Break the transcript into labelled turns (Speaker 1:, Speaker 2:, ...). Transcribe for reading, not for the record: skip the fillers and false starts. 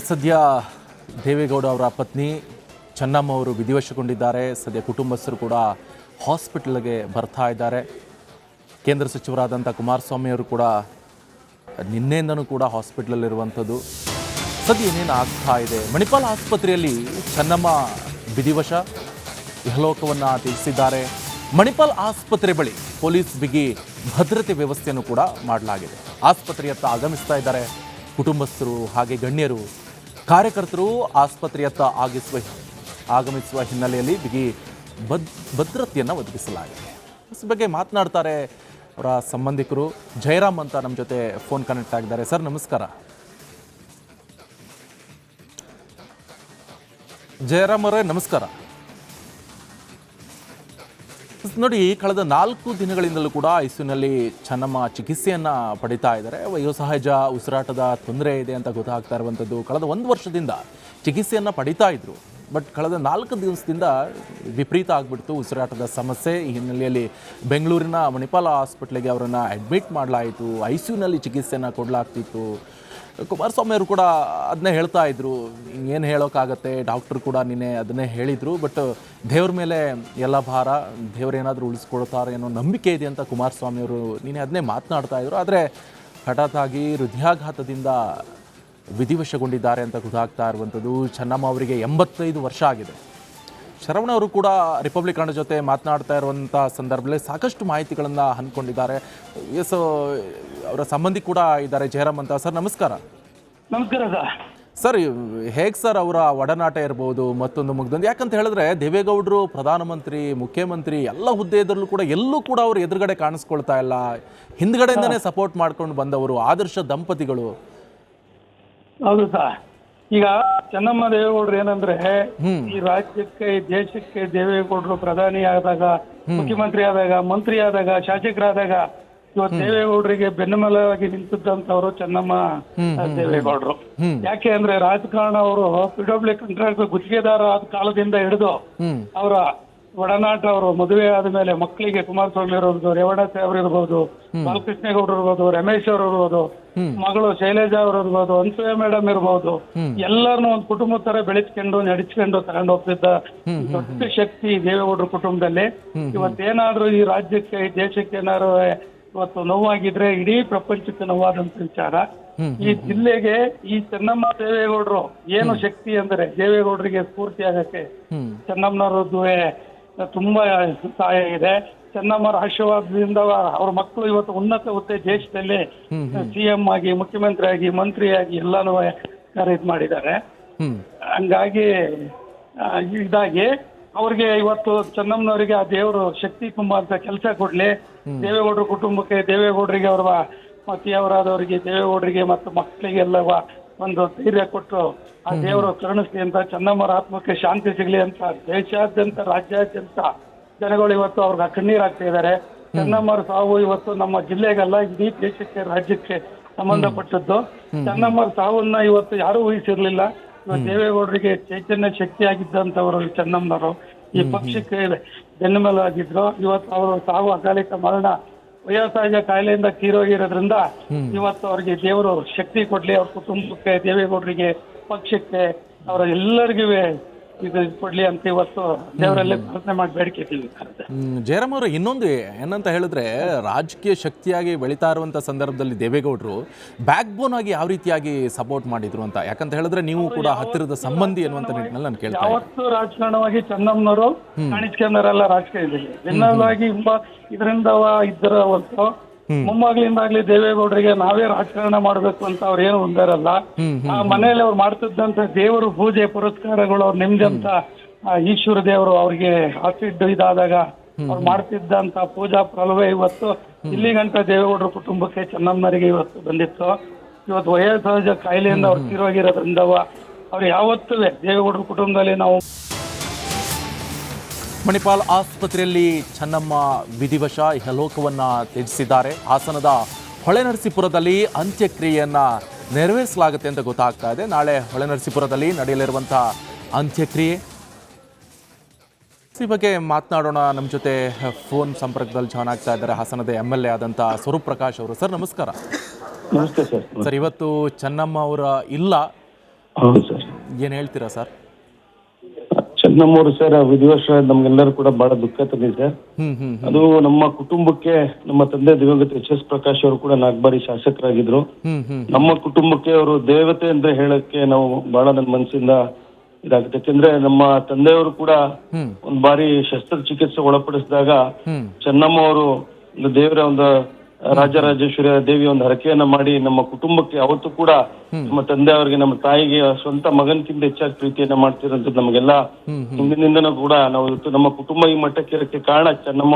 Speaker 1: ಸದ್ಯ ದೇವೇಗೌಡ ಅವರ ಪತ್ನಿ ಚೆನ್ನಮ್ಮ ಅವರು ವಿಧಿವಶಗೊಂಡಿದ್ದಾರೆ. ಸದ್ಯ ಕುಟುಂಬಸ್ಥರು ಕೂಡ ಹಾಸ್ಪಿಟಲ್ಗೆ ಬರ್ತಾ ಇದ್ದಾರೆ. ಕೇಂದ್ರ ಸಚಿವರಾದಂಥ ಕುಮಾರಸ್ವಾಮಿ ಅವರು ಕೂಡ ನಿನ್ನೆಯಿಂದನೂ ಕೂಡ ಹಾಸ್ಪಿಟಲಲ್ಲಿರುವಂಥದ್ದು. ಸದ್ಯ ಏನೇನು ಆಗ್ತಾ ಇದೆ? ಮಣಿಪಾಲ್ ಆಸ್ಪತ್ರೆಯಲ್ಲಿ ಚೆನ್ನಮ್ಮ ವಿಧಿವಶ, ಇಹಲೋಕವನ್ನು ತ್ಯಜಿಸಿದ್ದಾರೆ. ಮಣಿಪಾಲ್ ಆಸ್ಪತ್ರೆ ಬಳಿ ಪೊಲೀಸ್ ಬಿಗಿ ಭದ್ರತೆ ವ್ಯವಸ್ಥೆಯನ್ನು ಕೂಡ ಮಾಡಲಾಗಿದೆ. ಆಸ್ಪತ್ರೆಯತ್ತ ಆಗಮಿಸ್ತಾ ಇದ್ದಾರೆ ಕುಟುಂಬಸ್ಥರು, ಹಾಗೆ ಗಣ್ಯರು, ಕಾರ್ಯಕರ್ತರು ಆಸ್ಪತ್ರೆಯತ್ತ ಆಗಮಿಸುವ ಹಿನ್ನೆಲೆಯಲ್ಲಿ ಬಿಗಿ ಭದ್ರತೆಯನ್ನು ಒದಗಿಸಲಾಗಿದೆ. ಇದ್ರ ಬಗ್ಗೆ ಮಾತನಾಡ್ತಾರೆ ಅವರ ಸಂಬಂಧಿಕರು. ಜಯರಾಮ್ ಅಂತ ನಮ್ಮ ಜೊತೆ ಫೋನ್ ಕನೆಕ್ಟ್ ಆಗಿದ್ದಾರೆ. ಸರ್ ನಮಸ್ಕಾರ. ಜಯರಾಮ್ ಅವರೇ ನಮಸ್ಕಾರ. ನೋಡಿ, ಕಳೆದ 4 ದಿನಗಳಿಂದಲೂ ಕೂಡ ಐಸಿಯುನಲ್ಲಿ ಚೆನ್ನಮ್ಮ ಚಿಕಿತ್ಸೆಯನ್ನು ಪಡಿತಾ ಇದ್ದಾರೆ. ವಯೋಸಹಜ ಉಸಿರಾಟದ ತೊಂದರೆ ಇದೆ ಅಂತ ಗೊತ್ತಾಗ್ತಾ ಇರುವಂಥದ್ದು. ಕಳೆದ 1 ವರ್ಷದಿಂದ ಚಿಕಿತ್ಸೆಯನ್ನು ಪಡಿತಾ ಇದ್ರು. ಬಟ್ ಕಳೆದ 4 ದಿವಸದಿಂದ ವಿಪರೀತ ಆಗಿಬಿಡ್ತು ಉಸಿರಾಟದ ಸಮಸ್ಯೆ. ಈ ಹಿನ್ನೆಲೆಯಲ್ಲಿ ಬೆಂಗಳೂರಿನ ಮಣಿಪಾಲ ಹಾಸ್ಪಿಟ್ಲಿಗೆ ಅವರನ್ನು ಅಡ್ಮಿಟ್ ಮಾಡಲಾಯಿತು. ಐಸಿಯುನಲ್ಲಿ ಚಿಕಿತ್ಸೆಯನ್ನು ಕೊಡಲಾಗ್ತಿತ್ತು. ಕುಮಾರಸ್ವಾಮಿ ಅವರು ಕೂಡ ಅದನ್ನೇ ಹೇಳ್ತಾ ಇದ್ರು, ಏನು ಹೇಳೋಕ್ಕಾಗತ್ತೆ, ಡಾಕ್ಟ್ರು ಕೂಡ ನಿನ್ನೆ ಅದನ್ನೇ ಹೇಳಿದರು. ಬಟ್ ದೇವ್ರ ಮೇಲೆ ಎಲ್ಲ ಭಾರ, ದೇವರೇನಾದರೂ ಉಳಿಸ್ಕೊಳ್ತಾರೆ ಅನ್ನೋ ನಂಬಿಕೆ ಇದೆ ಅಂತ ಕುಮಾರಸ್ವಾಮಿ ಅವರು ನಿನ್ನೆ ಅದನ್ನೇ ಮಾತನಾಡ್ತಾ ಇದ್ರು. ಆದರೆ ಹಠಾತ್ತಾಗಿ ಹೃದಯಾಘಾತದಿಂದ ವಿಧಿವಶಗೊಂಡಿದ್ದಾರೆ ಅಂತ ಗೊತ್ತಾಗ್ತಾ ಇರುವಂಥದ್ದು. ಚೆನ್ನಮ್ಮ ಅವರಿಗೆ 85 ವರ್ಷ ಆಗಿದೆ. ಶರವಣ ಅವರು ಕೂಡ ರಿಪಬ್ಲಿಕ್ ಕನ್ನಡ ಜೊತೆ ಮಾತನಾಡ್ತಾ ಇರುವಂಥ ಸಂದರ್ಭದಲ್ಲಿ ಸಾಕಷ್ಟು ಮಾಹಿತಿಗಳನ್ನು ಹಂಚ್ಕೊಂಡಿದ್ದಾರೆ. ಎಸ್, ಅವರ ಸಂಬಂಧಿ ಕೂಡ ಇದ್ದಾರೆ, ಜಯರಾಮ್ ಅಂತ. ಸರ್ ನಮಸ್ಕಾರ.
Speaker 2: ನಮಸ್ಕಾರ
Speaker 1: ಸರ್. ಹೇಗೆ ಸರ್ ಅವರ ಒಡನಾಟ ಇರ್ಬೋದು ಮತ್ತೊಂದು ಮುಗ್ದೊಂದು? ಯಾಕಂತ ಹೇಳಿದ್ರೆ ದೇವೇಗೌಡರು ಪ್ರಧಾನಮಂತ್ರಿ, ಮುಖ್ಯಮಂತ್ರಿ ಎಲ್ಲ ಹುದ್ದೆಯಲ್ಲೂ ಕೂಡ ಎಲ್ಲೂ ಕೂಡ ಅವರು ಎದುರುಗಡೆ ಕಾಣಿಸ್ಕೊಳ್ತಾ ಇಲ್ಲ. ಹಿಂದ್ಗಡೆಯಿಂದನೇ ಸಪೋರ್ಟ್ ಮಾಡ್ಕೊಂಡು ಬಂದವರು, ಆದರ್ಶ ದಂಪತಿಗಳು.
Speaker 2: ಹೌದು ಸರ್. ಈಗ ಚೆನ್ನಮ್ಮ ದೇವೇಗೌಡರು ಏನಂದ್ರೆ, ಈ ರಾಜ್ಯಕ್ಕೆ, ಈ ದೇಶಕ್ಕೆ ದೇವೇಗೌಡರು ಪ್ರಧಾನಿ ಆದಾಗ, ಮುಖ್ಯಮಂತ್ರಿ ಆದಾಗ, ಮಂತ್ರಿ ಆದಾಗ, ಶಾಸಕರಾದಾಗ ಇವತ್ತು ದೇವೇಗೌಡರಿಗೆ ಬೆನ್ನೆಲುಬಾಗಿ ನಿಂತಿದ್ದಂತವ್ರು ಚೆನ್ನಮ್ಮ ದೇವೇಗೌಡರು. ಯಾಕೆ ಅಂದ್ರೆ ರಾಜಕಾರಣ ಅವರು PWD ಕಾಂಟ್ರಾಕ್ಟ್ ಗುತ್ತಿಗೆದಾರ ಆದ ಕಾಲದಿಂದ ಹಿಡಿದು ಅವರ ಒಡನಾಟ, ಅವರು ಮದುವೆ ಆದ್ಮೇಲೆ ಮಕ್ಕಳಿಗೆ ಕುಮಾರಸ್ವಾಮಿ ಇರ್ಬೋದು, ರೇವಣ್ಣ ಸಾಹೇಬ್ರು ಇರ್ಬೋದು, ಬಾಲಕೃಷ್ಣೇಗೌಡರು ಇರ್ಬೋದು, ರಮೇಶ್ ಅವರು ಇರ್ಬೋದು, ಮಗಳು ಶೈಲೇಜಾ ಅವರು ಇರ್ಬೋದು, ಅನ್ಸೂಯ ಮೇಡಮ್ ಇರ್ಬೋದು, ಎಲ್ಲರನ್ನೂ ಒಂದು ಕುಟುಂಬದ ತರ ಬೆಳೆಸ್ಕೊಂಡು ನಡೆಸ್ಕೊಂಡು ತಗೊಂಡು ಹೋಗ್ತಿದ್ದ ದೊಡ್ಡ ಶಕ್ತಿ ದೇವೇಗೌಡರ ಕುಟುಂಬದಲ್ಲಿ. ಇವತ್ತೇನಾದ್ರೂ ಈ ರಾಜ್ಯಕ್ಕೆ, ಈ ದೇಶಕ್ಕೆ ಏನಾದ್ರು ಇವತ್ತು ನೋವಾಗಿದ್ರೆ ಇಡೀ ಪ್ರಪಂಚಕ್ಕೆ ನೋವಾದಂತ ವಿಚಾರ. ಈ ಜಿಲ್ಲೆಗೆ ಈ ಚೆನ್ನಮ್ಮ ದೇವೇಗೌಡರು ಏನು ಶಕ್ತಿ ಅಂದ್ರೆ, ದೇವೇಗೌಡರಿಗೆ ಸ್ಫೂರ್ತಿ ಆಗಕ್ಕೆ ಚೆನ್ನಮ್ಮನವ್ರದ್ದುವೆ ತುಂಬಾ ಸಹಾಯ ಇದೆ. ಚೆನ್ನಮ್ಮರ ಆಶೀರ್ವಾದದಿಂದ ಅವ್ರ ಮಕ್ಕಳು ಇವತ್ತು ಉನ್ನತ ಹುದ್ದೆ ದೇಶದಲ್ಲಿ CM ಆಗಿ, ಮುಖ್ಯಮಂತ್ರಿ ಆಗಿ, ಮಂತ್ರಿಯಾಗಿ ಎಲ್ಲಾನು ಇದು ಮಾಡಿದ್ದಾರೆ. ಹಂಗಾಗಿ ಇದಾಗಿ ಅವ್ರಿಗೆ ಇವತ್ತು ಚೆನ್ನಮ್ಮನವರಿಗೆ ಆ ದೇವರು ಶಕ್ತಿ ತುಂಬುವಂತ ಕೆಲಸ ಕೊಡ್ಲಿ. ದೇವೇಗೌಡರ ಕುಟುಂಬಕ್ಕೆ, ದೇವೇಗೌಡರಿಗೆ, ಅವರ ಪತಿಯವರಾದವರಿಗೆ, ದೇವೇಗೌಡರಿಗೆ ಮತ್ತು ಮಕ್ಕಳಿಗೆಲ್ಲ ಒಂದು ಧೈರ್ಯ ಕೊಟ್ಟು ಆ ದೇವರು ಕರುಣಿಸ್ಲಿ ಅಂತ, ಚೆನ್ನಮ್ಮರ ಆತ್ಮಕ್ಕೆ ಶಾಂತಿ ಸಿಗ್ಲಿ ಅಂತ ದೇಶಾದ್ಯಂತ, ರಾಜ್ಯಾದ್ಯಂತ ಜನಗಳು ಇವತ್ತು ಅವ್ರಿಗೆ ಕಣ್ಣೀರಾಗ್ತಾ ಇದ್ದಾರೆ. ಚೆನ್ನಮ್ಮರ ಸಾವು ಇವತ್ತು ನಮ್ಮ ಜಿಲ್ಲೆಗಲ್ಲ, ಇಡೀ ದೇಶಕ್ಕೆ, ರಾಜ್ಯಕ್ಕೆ ಸಂಬಂಧಪಟ್ಟದ್ದು. ಚೆನ್ನಮ್ಮರ ಸಾವನ್ನ ಇವತ್ತು ಯಾರೂ ಊಹಿಸಿರ್ಲಿಲ್ಲ. ದೇವೇಗೌಡರಿಗೆ ಚೈತನ್ಯ ಶಕ್ತಿ ಆಗಿದ್ದಂಥವರು ಚೆನ್ನಮ್ಮನವರು, ಈ ಪಕ್ಷಕ್ಕೆ ಬೆನ್ನೆಲುಬಾಗಿದ್ರು. ಇವತ್ತು ಅವರು ಸಾವು, ಅಕಾಲಿಕ ಮರಣ, ವಯೋಸಹಜ ಕಾಯಿಲೆಯಿಂದ ತೀರೋಗಿರೋದ್ರಿಂದ ಇವತ್ತು ಅವ್ರಿಗೆ ದೇವರು ಶಕ್ತಿ ಕೊಡ್ಲಿ. ಅವ್ರ ಕುಟುಂಬಕ್ಕೆ, ದೇವೇಗೌಡರಿಗೆ, ಪಕ್ಷಕ್ಕೆ, ಅವರ ಎಲ್ಲರಿಗೂ ಇದು ಕೊಡ್ಲಿ ಅಂತ ಇವತ್ತು ದೇವರಲ್ಲೇ ಪ್ರಾರ್ಥನೆ ಮಾಡಿ ಬೇಡಿಕೆತೀವಿ.
Speaker 1: ಜಯರಾಮ್ ಅವರು, ಇನ್ನೊಂದು ಏನಂತ ಹೇಳಿದ್ರೆ, ರಾಜಕೀಯ ಶಕ್ತಿಯಾಗಿ ಬೆಳೀತಾ ಇರುವಂತ ಸಂದರ್ಭದಲ್ಲಿ ದೇವೇಗೌಡರು ಬ್ಯಾಕ್ ಬೋನ್ ಆಗಿ ಯಾವ ರೀತಿಯಾಗಿ ಸಪೋರ್ಟ್ ಮಾಡಿದ್ರು ಅಂತ. ಯಾಕಂತ ಹೇಳಿದ್ರೆ ನೀವು ಕೂಡ ಹತ್ತಿರದ ಸಂಬಂಧಿ ಅನ್ನುವಂತ ನಿಟ್ಟಿನಲ್ಲಿ ನಾನು ಕೇಳ್ತಾ ಇದ್ದೀನಿ.
Speaker 2: ಯಾವತ್ತು ರಾಜಕಾರಣವಾಗಿ ಚೆನ್ನಮ್ಮನವರು ಕಾಣಿಸ್ಕೊಂಡವರೆಲ್ಲ ರಾಜಕೀಯದಲ್ಲಿ ಭಿನ್ನವಾಗಿ ಇದರಿಂದ ಇದ್ದರ ಹೊರತು ಮೊಮ್ಮಗಳಿಂದಾಗ್ಲಿ ದೇವೇಗೌಡರಿಗೆ ನಾವೇ ರಾಜಕಾರಣ ಮಾಡ್ಬೇಕು ಅಂತ ಅವ್ರು ಏನು ಹೊಂದಾರಲ್ಲ. ಆ ಮನೆಯಲ್ಲಿ ಅವ್ರು ಮಾಡ್ತಿದ್ದಂತ ದೇವರು ಪೂಜೆ ಪುರಸ್ಕಾರಗಳು, ಅವ್ರು ನಿಮ್ದಂತ ಈಶ್ವರ ದೇವರು ಅವ್ರಿಗೆ ಆಸಿಡ್ ಇದಾದಾಗ ಅವ್ರು ಮಾಡ್ತಿದ್ದಂತ ಪೂಜಾ ಪ್ರಲವೇ ಇವತ್ತು ಇಲ್ಲಿ ಗಂಟ ದೇವೇಗೌಡರ ಕುಟುಂಬಕ್ಕೆ, ಚೆನ್ನಮ್ಮನವರಿಗೆ ಇವತ್ತು ಬಂದಿತ್ತು. ಇವತ್ತು ವಯೋಸಹಜ ಕಾಯಿಲೆಯಿಂದ ಅವ್ರು ತೀರೋಗಿರೋದ್ರಿಂದ ಅವ್ರು ಯಾವತ್ತೂ ದೇವೇಗೌಡರ ಕುಟುಂಬದಲ್ಲಿ ನಾವು.
Speaker 1: ಮಣಿಪಾಲ್ ಆಸ್ಪತ್ರೆಯಲ್ಲಿ ಚೆನ್ನಮ್ಮ ವಿಧಿವಶ, ಇಹಲೋಕವನ್ನು ತ್ಯಜಿಸಿದ್ದಾರೆ. ಹಾಸನದ ಹೊಳೆನರಸೀಪುರದಲ್ಲಿ ಅಂತ್ಯಕ್ರಿಯೆಯನ್ನು ನೆರವೇರಿಸಲಾಗುತ್ತೆ ಅಂತ ಗೊತ್ತಾಗ್ತಾ ಇದೆ. ನಾಳೆ ಹೊಳೆನರಸೀಪುರದಲ್ಲಿ ನಡೆಯಲಿರುವಂಥ ಅಂತ್ಯಕ್ರಿಯೆ ಈ ಬಗ್ಗೆ ಮಾತನಾಡೋಣ. ನಮ್ಮ ಜೊತೆ ಫೋನ್ ಸಂಪರ್ಕದಲ್ಲಿ ಜಾಯ್ನ್ ಆಗ್ತಾ ಇದ್ದಾರೆ ಹಾಸನದ MLA ಆದಂಥ ಸ್ವರೂಪ್ ಪ್ರಕಾಶ್ ಅವರು. ಸರ್ ನಮಸ್ಕಾರ.
Speaker 2: ನಮಸ್ತೆ ಸರ್.
Speaker 1: ಸರ್, ಇವತ್ತು ಚೆನ್ನಮ್ಮ ಅವರ ಇಲ್ಲ,
Speaker 3: ಹೌದು ಸರ್.
Speaker 1: ಏನು ಹೇಳ್ತೀರಾ ಸರ್?
Speaker 3: ಚೆನ್ನಮ್ಮವರು ಸರ್ ವಿಧಿವಶ ನಮ್ಗೆಲ್ಲರೂ ಕೂಡ ಬಹಳ ದುಃಖ ತಂದಿದೆ ಸರ್. ಅದು ನಮ್ಮ ಕುಟುಂಬಕ್ಕೆ, ನಮ್ಮ ತಂದೆ ದಿವಂಗತ ಎಚ್ ಎಸ್ ಪ್ರಕಾಶ್ ಅವರು ಕೂಡ 4 ಬಾರಿ ಶಾಸಕರಾಗಿದ್ರು. ನಮ್ಮ ಕುಟುಂಬಕ್ಕೆ ಅವರು ದೇವತೆ ಅಂದ್ರೆ ಹೇಳಕ್ಕೆ ನಾವು ಬಹಳ ನನ್ನ ಮನಸ್ಸಿಂದ ಇದಾಗುತ್ತೆ. ಯಾಕಂದ್ರೆ ನಮ್ಮ ತಂದೆಯವರು ಕೂಡ ಒಂದ್ ಬಾರಿ ಶಸ್ತ್ರಚಿಕಿತ್ಸೆ ಒಳಪಡಿಸಿದಾಗ ಚೆನ್ನಮ್ಮ ಅವರು ಒಂದು ದೇವರ ಒಂದು ರಾಜರಾಜೇಶ್ವರಿ ದೇವಿಯ ಒಂದು ಹರಕೆಯನ್ನ ಮಾಡಿ ನಮ್ಮ ಕುಟುಂಬಕ್ಕೆ ಅವತ್ತು ಕೂಡ ನಮ್ಮ ತಂದೆ ಅವರಿಗೆ, ನಮ್ಮ ತಾಯಿಗೆ ಸ್ವಂತ ಮಗನ್ಕಿಂತ ಹೆಚ್ಚಾಗಿ ಪ್ರೀತಿಯನ್ನ ಮಾಡ್ತಿರೋಂಥದ್ದು ನಮಗೆಲ್ಲ ಹಿಂದಿನಿಂದನೂ ಕೂಡ ನಾವು ಇವತ್ತು ನಮ್ಮ ಕುಟುಂಬ ಈ ಮಟ್ಟಕ್ಕೆ ಇರಕ್ಕೆ ಕಾರಣ ಚೆನ್ನಮ್ಮ